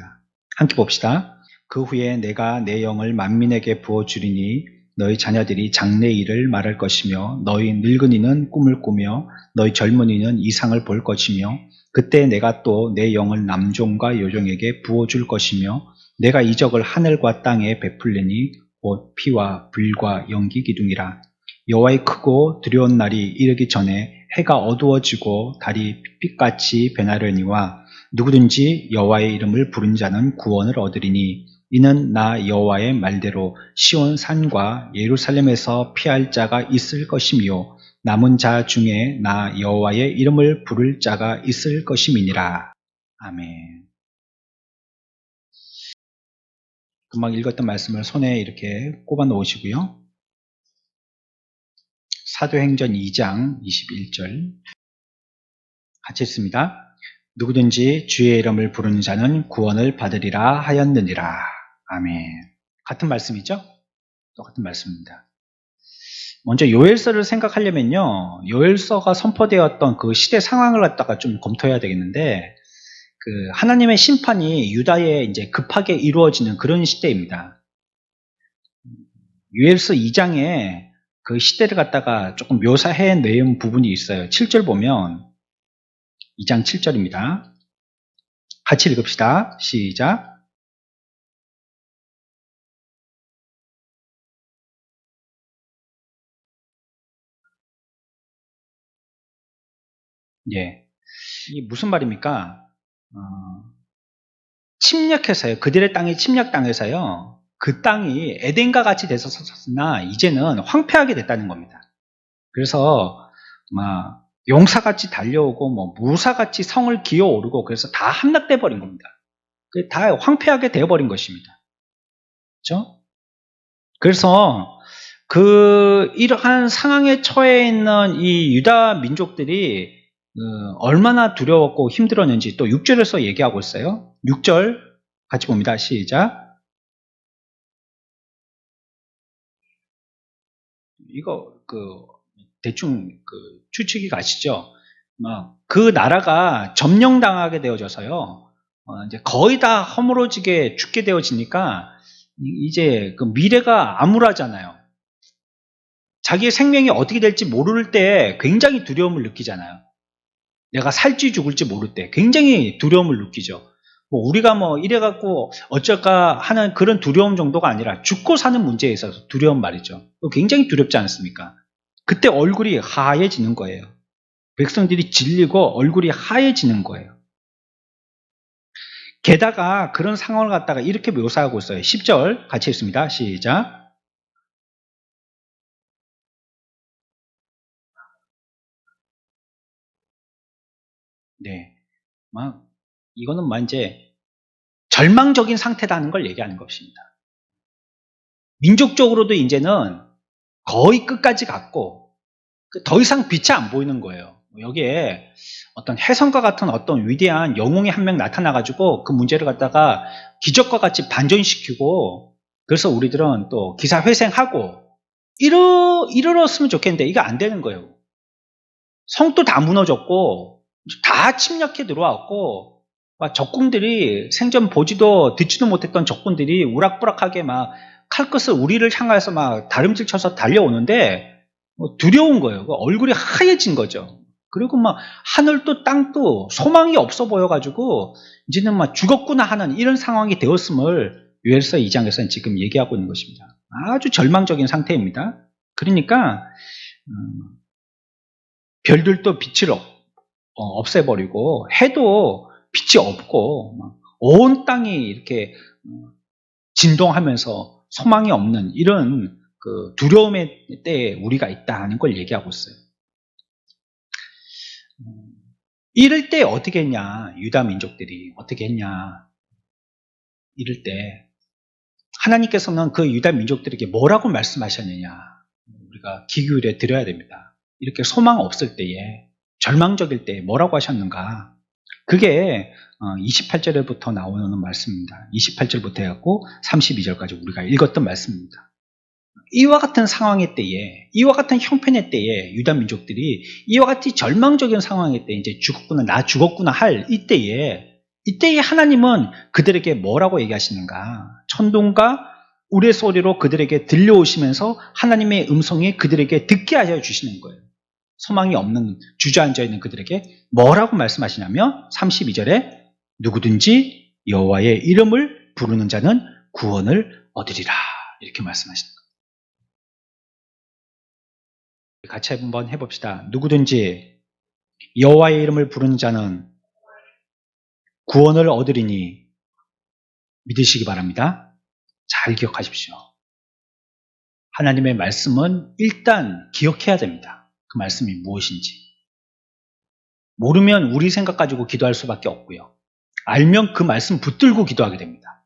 함께 봅시다. 그 후에 내가 내 영을 만민에게 부어주리니 너희 자녀들이 장래 일을 말할 것이며 너희 늙은이는 꿈을 꾸며 너희 젊은이는 이상을 볼 것이며 그때 내가 또 내 영을 남종과 여종에게 부어줄 것이며 내가 이적을 하늘과 땅에 베풀리니 곧 피와 불과 연기 기둥이라. 여호와의 크고 두려운 날이 이르기 전에 해가 어두워지고 달이 빛같이 변하려니와 누구든지 여호와의 이름을 부른 자는 구원을 얻으리니 이는 나 여호와의 말대로 시온 산과 예루살렘에서 피할 자가 있을 것이며 남은 자 중에 나 여호와의 이름을 부를 자가 있을 것임이니라. 아멘. 금방 읽었던 말씀을 손에 이렇게 꼽아 놓으시고요. 사도행전 2장 21절 같이 읽습니다. 누구든지 주의 이름을 부르는 자는 구원을 받으리라 하였느니라. 아멘. 같은 말씀이죠? 똑같은 말씀입니다. 먼저 요엘서를 생각하려면요, 요엘서가 선포되었던 그 시대 상황을 갖다가 좀 검토해야 되겠는데, 그 하나님의 심판이 유다에 이제 급하게 이루어지는 그런 시대입니다. 요엘서 2장에 그 시대를 갖다가 조금 묘사해 내은 부분이 있어요. 7절 보면 2장 7절입니다. 같이 읽읍시다. 시작. 예. 이게 무슨 말입니까? 침략해서요. 그들의 땅이 침략당해서요. 그 땅이 에덴과 같이 됐었으나 이제는 황폐하게 됐다는 겁니다. 그래서 막 용사같이 달려오고 뭐 무사같이 성을 기어오르고 그래서 다 함락돼 버린 겁니다. 다 황폐하게 되어버린 것입니다. 그렇죠? 그래서 이러한 상황에 처해 있는 이 유다 민족들이 얼마나 두려웠고 힘들었는지 또 6절에서 얘기하고 있어요. 6절 같이 봅니다. 시작. 이거 대충 추측이 가시죠? 그 나라가 점령당하게 되어져서요. 이제 거의 다 허물어지게 죽게 되어지니까 이제 그 미래가 암울하잖아요. 자기의 생명이 어떻게 될지 모를 때 굉장히 두려움을 느끼잖아요. 내가 살지 죽을지 모를 때 굉장히 두려움을 느끼죠. 우리가 이래갖고 어쩔까 하는 그런 두려움 정도가 아니라 죽고 사는 문제에 있어서 두려운 말이죠. 굉장히 두렵지 않습니까? 그때 얼굴이 하얘지는 거예요. 백성들이 질리고 얼굴이 하얘지는 거예요. 게다가 그런 상황을 갖다가 이렇게 묘사하고 있어요. 10절 같이 읽습니다. 시작. 네. 이거는 이제 절망적인 상태라는 걸 얘기하는 것입니다. 민족적으로도 이제는 거의 끝까지 갔고 더 이상 빛이 안 보이는 거예요. 여기에 어떤 혜성과 같은 어떤 위대한 영웅이 한 명 나타나가지고 그 문제를 갖다가 기적과 같이 반전시키고 그래서 우리들은 또 기사회생하고 이르렀으면 좋겠는데 이게 안 되는 거예요. 성도 다 무너졌고 다 침략해 들어왔고 적군들이 생전 보지도 듣지도 못했던 적군들이 우락부락하게 칼끝을 우리를 향해서 다름질 쳐서 달려오는데 두려운 거예요. 얼굴이 하얘진 거죠. 그리고 막 하늘도 땅도 소망이 없어 보여가지고 이제는 막 죽었구나 하는 이런 상황이 되었음을 요엘서 2장에서는 지금 얘기하고 있는 것입니다. 아주 절망적인 상태입니다. 그러니까 별들도 빛을 없애버리고 해도 빛이 없고 온 땅이 이렇게 진동하면서 소망이 없는 이런 그 두려움의 때에 우리가 있다는 걸 얘기하고 있어요. 이럴 때 어떻게 했냐, 유다 민족들이 어떻게 했냐, 이럴 때 하나님께서는 그 유다 민족들에게 뭐라고 말씀하셨느냐, 우리가 귀 기울여 드려야 됩니다. 이렇게 소망 없을 때에, 절망적일 때에 뭐라고 하셨는가, 그게 28절부터 나오는 말씀입니다. 28절부터 해갖고 32절까지 우리가 읽었던 말씀입니다. 이와 같은 상황의 때에, 이와 같은 형편의 때에 유다 민족들이 이와 같이 절망적인 상황의 때, 이제 죽었구나, 나 죽었구나 할 이때에 하나님은 그들에게 뭐라고 얘기하시는가? 천둥과 우레소리로 그들에게 들려오시면서 하나님의 음성이 그들에게 듣게 하여 주시는 거예요. 소망이 없는, 주저앉아 있는 그들에게 뭐라고 말씀하시냐면 32절에 누구든지 여호와의 이름을 부르는 자는 구원을 얻으리라, 이렇게 말씀하시는 거예요. 같이 한번 해봅시다. 누구든지 여호와의 이름을 부르는 자는 구원을 얻으리니, 믿으시기 바랍니다. 잘 기억하십시오. 하나님의 말씀은 일단 기억해야 됩니다. 그 말씀이 무엇인지. 모르면 우리 생각 가지고 기도할 수밖에 없고요. 알면 그 말씀 붙들고 기도하게 됩니다.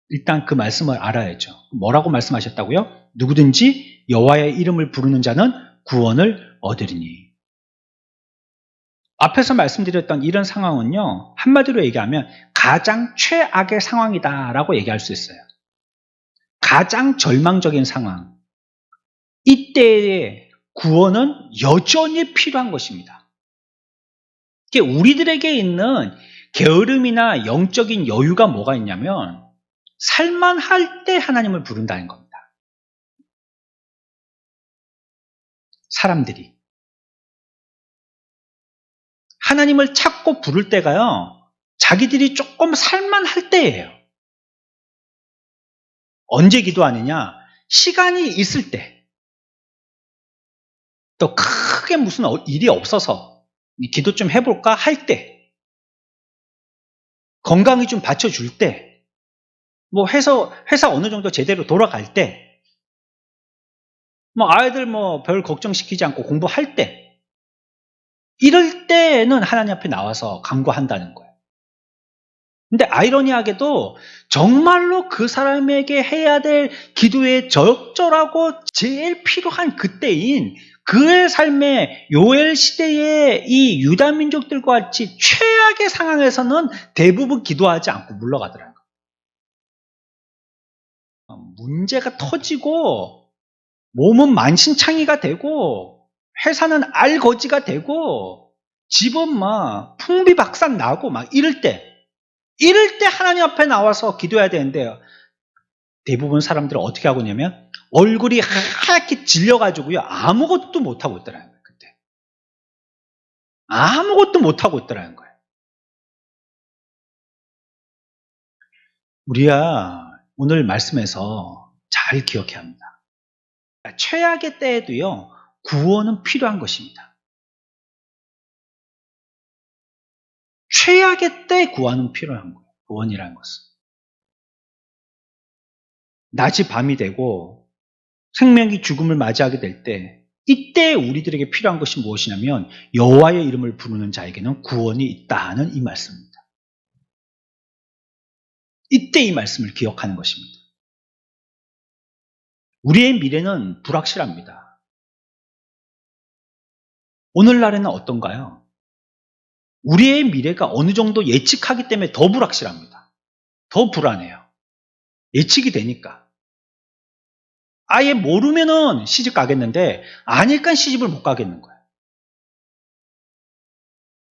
일단 그 말씀을 알아야죠. 뭐라고 말씀하셨다고요? 누구든지 여호와의 이름을 부르는 자는 구원을 얻으리니. 앞에서 말씀드렸던 이런 상황은요, 한마디로 얘기하면 가장 최악의 상황이다라고 얘기할 수 있어요. 가장 절망적인 상황. 이때의 구원은 여전히 필요한 것입니다. 우리들에게 있는 게으름이나 영적인 여유가 뭐가 있냐면 살만할 때 하나님을 부른다는 겁니다. 사람들이 하나님을 찾고 부를 때가요, 자기들이 조금 살만할 때예요. 언제 기도하느냐? 시간이 있을 때, 또 크게 무슨 일이 없어서 기도 좀 해볼까 할 때, 건강이 좀 받쳐줄 때, 뭐 회사 어느 정도 제대로 돌아갈 때, 뭐 아이들 뭐 별 걱정시키지 않고 공부할 때, 이럴 때는 하나님 앞에 나와서 간구한다는 거예요. 근데 아이러니하게도 정말로 그 사람에게 해야 될 기도에 적절하고 제일 필요한 그때인 그의 삶의 요엘 시대의 이 유다 민족들과 같이 최악의 상황에서는 대부분 기도하지 않고 물러가더라고요. 문제가 터지고 몸은 만신창이가 되고 회사는 알거지가 되고 집은 막 풍비박산 나고 막 이럴 때 하나님 앞에 나와서 기도해야 되는데, 대부분 사람들은 어떻게 하고 있냐면 얼굴이 하얗게 질려가지고요, 아무것도 못하고 있더라는 거예요. 그때 아무것도 못하고 있더라는 거예요. 우리야 오늘 말씀에서 잘 기억해야 합니다. 최악의 때에도요, 구원은 필요한 것입니다. 최악의 때 구원은 필요한 거예요. 구원이라는 것은. 낮이 밤이 되고 생명이 죽음을 맞이하게 될 때, 이때 우리들에게 필요한 것이 무엇이냐면 여호와의 이름을 부르는 자에게는 구원이 있다는 이 말씀입니다. 이때 이 말씀을 기억하는 것입니다. 우리의 미래는 불확실합니다. 오늘날에는 어떤가요? 우리의 미래가 어느 정도 예측하기 때문에 더 불확실합니다. 더 불안해요. 예측이 되니까. 아예 모르면은 시집 가겠는데 아니까 시집을 못 가겠는 거예요.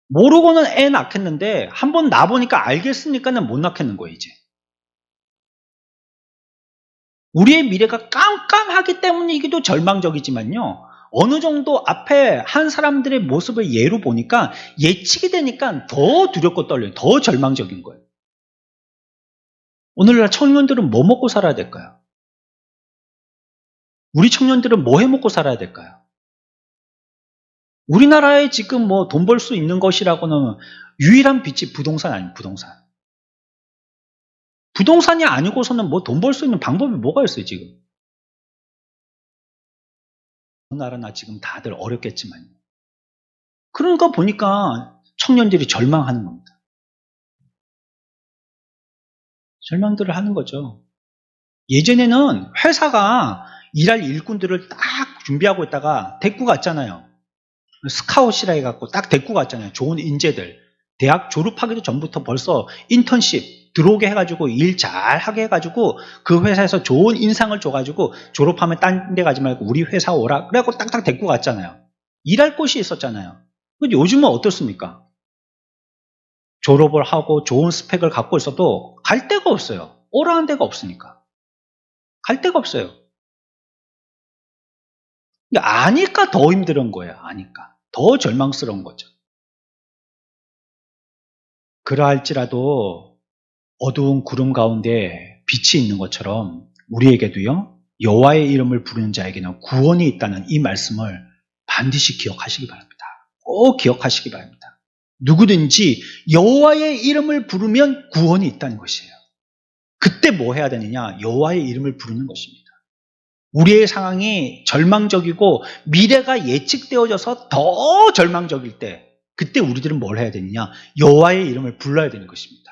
모르고는 애 낳겠는데 한번 낳아보니까 알겠으니까는 못 낳겠는 거예요, 이제. 우리의 미래가 깜깜하기 때문에 이게 또 절망적이지만요, 어느 정도 앞에 한 사람들의 모습을 예로 보니까 예측이 되니까 더 두렵고 떨려요. 더 절망적인 거예요. 오늘날 청년들은 뭐 먹고 살아야 될까요? 우리 청년들은 뭐 해 먹고 살아야 될까요? 우리나라에 지금 뭐 돈 벌 수 있는 것이라고는 유일한 빛이 부동산 아니에요, 부동산. 부동산이 아니고서는 뭐 돈 벌 수 있는 방법이 뭐가 있어요, 지금? 어느 나라나 지금 다들 어렵겠지만요. 그런 거 보니까 청년들이 절망하는 겁니다. 절망들을 하는 거죠. 예전에는 회사가 일할 일꾼들을 딱 준비하고 있다가 데리고 갔잖아요. 스카웃이라 해갖고 딱 데리고 갔잖아요. 좋은 인재들. 대학 졸업하기도 전부터 벌써 인턴십 들어오게 해가지고 일 잘하게 해가지고 그 회사에서 좋은 인상을 줘가지고 졸업하면 딴 데 가지 말고 우리 회사 오라. 그래갖고 딱딱 데리고 갔잖아요. 일할 곳이 있었잖아요. 근데 요즘은 어떻습니까? 졸업을 하고 좋은 스펙을 갖고 있어도 갈 데가 없어요. 오라는 데가 없으니까. 갈 데가 없어요. 근데 아니까 더 힘든 거예요. 아니까. 더 절망스러운 거죠. 그러할지라도 어두운 구름 가운데 빛이 있는 것처럼 우리에게도요. 여호와의 이름을 부르는 자에게는 구원이 있다는 이 말씀을 반드시 기억하시기 바랍니다. 꼭 기억하시기 바랍니다. 누구든지 여호와의 이름을 부르면 구원이 있다는 것이에요. 그때 뭐 해야 되느냐? 여호와의 이름을 부르는 것입니다. 우리의 상황이 절망적이고 미래가 예측되어져서 더 절망적일 때 그때 우리들은 뭘 해야 되느냐? 여호와의 이름을 불러야 되는 것입니다.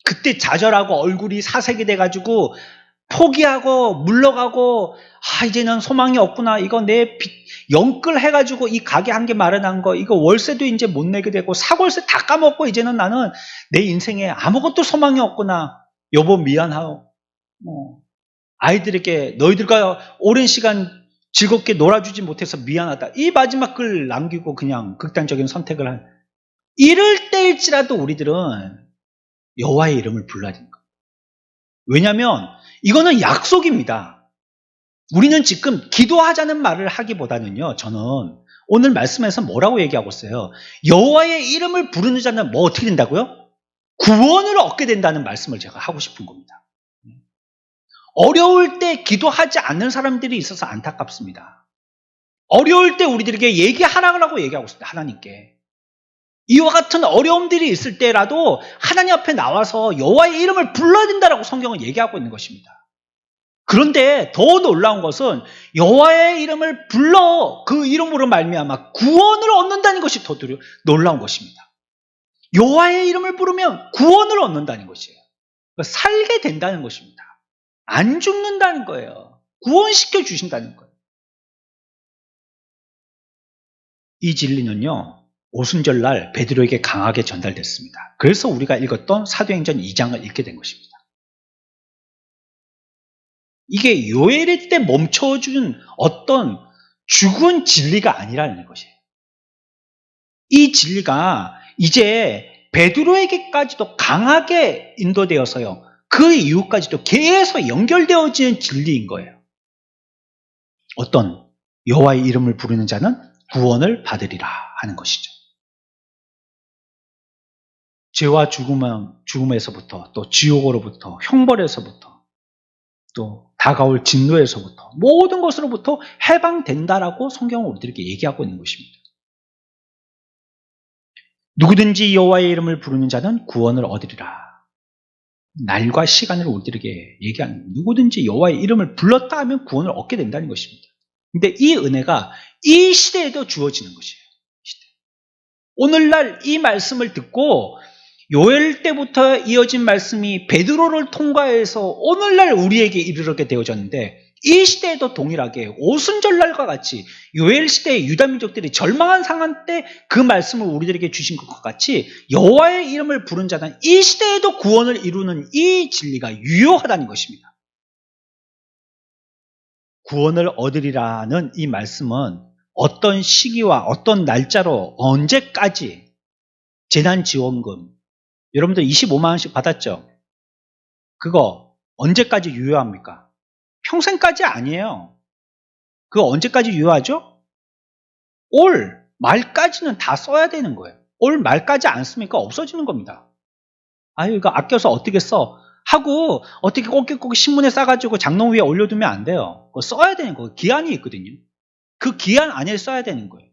그때 좌절하고 얼굴이 사색이 돼가지고 포기하고 물러가고 이제는 소망이 없구나. 이거 내 영끌 해가지고 이 가게 한 개 마련한 거 이거 월세도 이제 못 내게 되고 사골세 다 까먹고 이제는 나는 내 인생에 아무것도 소망이 없구나. 여보 미안하오. 아이들에게 너희들과 오랜 시간 즐겁게 놀아주지 못해서 미안하다. 이 마지막 글 남기고 그냥 극단적인 선택을 한. 이럴 때일지라도 우리들은 여호와의 이름을 불러야 되는 거예요. 왜냐하면 이거는 약속입니다. 우리는 지금 기도하자는 말을 하기보다는요. 저는 오늘 말씀에서 뭐라고 얘기하고 있어요? 여호와의 이름을 부르는 자는 뭐 어떻게 된다고요? 구원을 얻게 된다는 말씀을 제가 하고 싶은 겁니다. 어려울 때 기도하지 않는 사람들이 있어서 안타깝습니다. 어려울 때 우리들에게 얘기하라고 얘기하고 있습니다. 하나님께. 이와 같은 어려움들이 있을 때라도 하나님 앞에 나와서 여호와의 이름을 불러야 된다라고 성경은 얘기하고 있는 것입니다. 그런데 더 놀라운 것은 여호와의 이름을 불러 그 이름으로 말미암아 구원을 얻는다는 것이 더 놀라운 것입니다. 여호와의 이름을 부르면 구원을 얻는다는 것이에요. 살게 된다는 것입니다. 안 죽는다는 거예요. 구원시켜 주신다는 거예요. 이 진리는요. 오순절날 베드로에게 강하게 전달됐습니다. 그래서 우리가 읽었던 사도행전 2장을 읽게 된 것입니다. 이게 요엘의 때 멈춰준 어떤 죽은 진리가 아니라는 것이에요. 이 진리가 이제 베드로에게까지도 강하게 인도되어서요. 그 이후까지도 계속 연결되어지는 진리인 거예요. 어떤 여호와의 이름을 부르는 자는 구원을 받으리라 하는 것이죠. 죄와 죽음에서부터 또 지옥으로부터 형벌에서부터 또 다가올 진노에서부터 모든 것으로부터 해방된다라고 성경은 우리들에게 얘기하고 있는 것입니다. 누구든지 여호와의 이름을 부르는 자는 구원을 얻으리라. 날과 시간을 우리들에게 얘기하는 누구든지 여호와의 이름을 불렀다 하면 구원을 얻게 된다는 것입니다. 근데 이 은혜가 이 시대에도 주어지는 것이에요. 오늘날 이 말씀을 듣고 요엘 때부터 이어진 말씀이 베드로를 통과해서 오늘날 우리에게 이르게 되어졌는데 이 시대에도 동일하게 오순절날과 같이 요엘 시대의 유다민족들이 절망한 상황 때 그 말씀을 우리들에게 주신 것과 같이 여호와의 이름을 부른 자는 이 시대에도 구원을 이루는 이 진리가 유효하다는 것입니다. 구원을 얻으리라는 이 말씀은 어떤 시기와 어떤 날짜로 언제까지 재난지원금 여러분들 25만 원씩 받았죠? 그거 언제까지 유효합니까? 평생까지 아니에요. 그거 언제까지 유효하죠? 올 말까지는 다 써야 되는 거예요. 올 말까지 안 쓰니까 없어지는 겁니다. 아유, 이거 아껴서 어떻게 써? 하고 어떻게 꼭꼭 신문에 싸가지고 장롱 위에 올려두면 안 돼요. 그거 써야 되는 거예요. 기한이 있거든요. 그 기한 안에 써야 되는 거예요.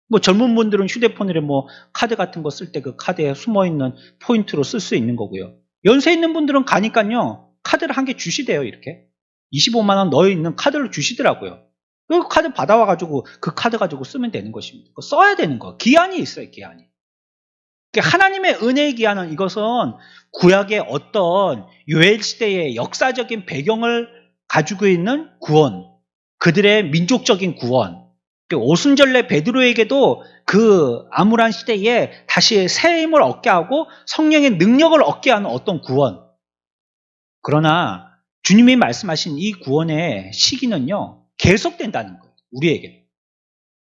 뭐 젊은 분들은 휴대폰에 뭐 카드 같은 거 쓸 때 그 카드에 숨어있는 포인트로 쓸 수 있는 거고요. 연세 있는 분들은 가니까요, 카드를 한 개 주시대요. 이렇게 25만 원 넣어있는 카드를 주시더라고요. 그 카드 받아와가지고 그 카드 가지고 쓰면 되는 것입니다. 써야 되는 거. 기한이 있어요. 기한이. 하나님의 은혜의 기한은, 이것은 구약의 어떤 요엘 시대의 역사적인 배경을 가지고 있는 구원, 그들의 민족적인 구원, 오순절날 베드로에게도 그 암울한 시대에 다시 새 힘을 얻게 하고 성령의 능력을 얻게 하는 어떤 구원. 그러나 주님이 말씀하신 이 구원의 시기는요, 계속된다는 거예요. 우리에게.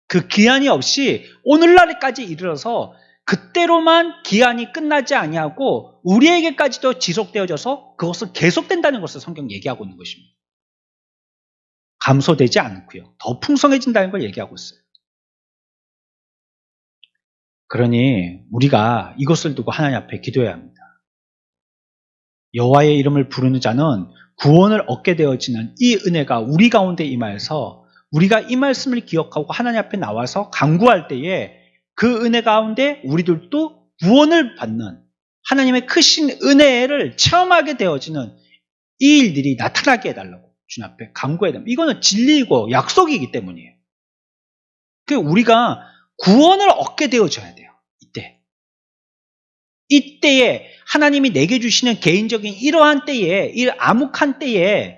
그 기한이 없이 오늘날까지 이르러서 그때로만 기한이 끝나지 아니하고 우리에게까지도 지속되어져서 그것은 계속된다는 것을 성경 얘기하고 있는 것입니다. 감소되지 않고요. 더 풍성해진다는 걸 얘기하고 있어요. 그러니 우리가 이것을 두고 하나님 앞에 기도해야 합니다. 여호와의 이름을 부르는 자는 구원을 얻게 되어지는 이 은혜가 우리 가운데 임하여서 우리가 이 말씀을 기억하고 하나님 앞에 나와서 간구할 때에 그 은혜 가운데 우리들도 구원을 받는 하나님의 크신 은혜를 체험하게 되어지는 이 일들이 나타나게 해달라고 주님 앞에 간구해야 됩니다. 이거는 진리이고 약속이기 때문이에요. 우리가 구원을 얻게 되어져야 돼요. 이때에 하나님이 내게 주시는 개인적인 이러한 때에, 이 암흑한 때에,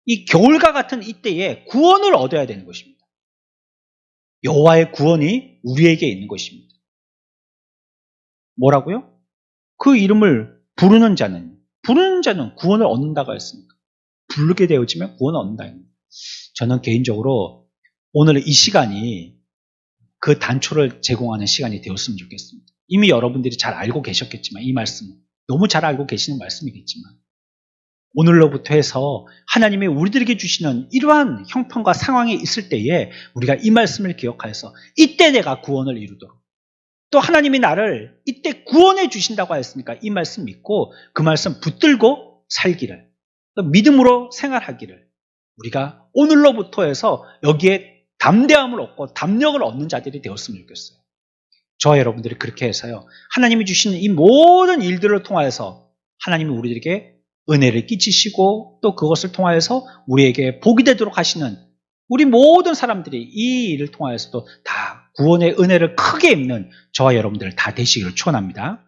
이 겨울과 같은 이때에 구원을 얻어야 되는 것입니다. 여호와의 구원이 우리에게 있는 것입니다. 뭐라고요? 그 이름을 부르는 자는 구원을 얻는다고 했습니다. 부르게 되어지면 구원을 얻는다. 저는 개인적으로 오늘 이 시간이 그 단초를 제공하는 시간이 되었으면 좋겠습니다. 이미 여러분들이 잘 알고 계셨겠지만, 이 말씀은 너무 잘 알고 계시는 말씀이겠지만, 오늘로부터 해서 하나님이 우리들에게 주시는 이러한 형편과 상황이 있을 때에 우리가 이 말씀을 기억하여서 이때 내가 구원을 이루도록, 또 하나님이 나를 이때 구원해 주신다고 하였으니까 이 말씀 믿고 그 말씀 붙들고 살기를, 믿음으로 생활하기를 우리가 오늘로부터 해서 여기에 담대함을 얻고 담력을 얻는 자들이 되었으면 좋겠어요. 저와 여러분들이 그렇게 해서요, 하나님이 주시는 이 모든 일들을 통하여서 하나님이 우리들에게 은혜를 끼치시고 또 그것을 통하여서 우리에게 복이 되도록 하시는 우리 모든 사람들이 이 일을 통하여서도 다 구원의 은혜를 크게 입는 저와 여러분들 다 되시기를 축원합니다.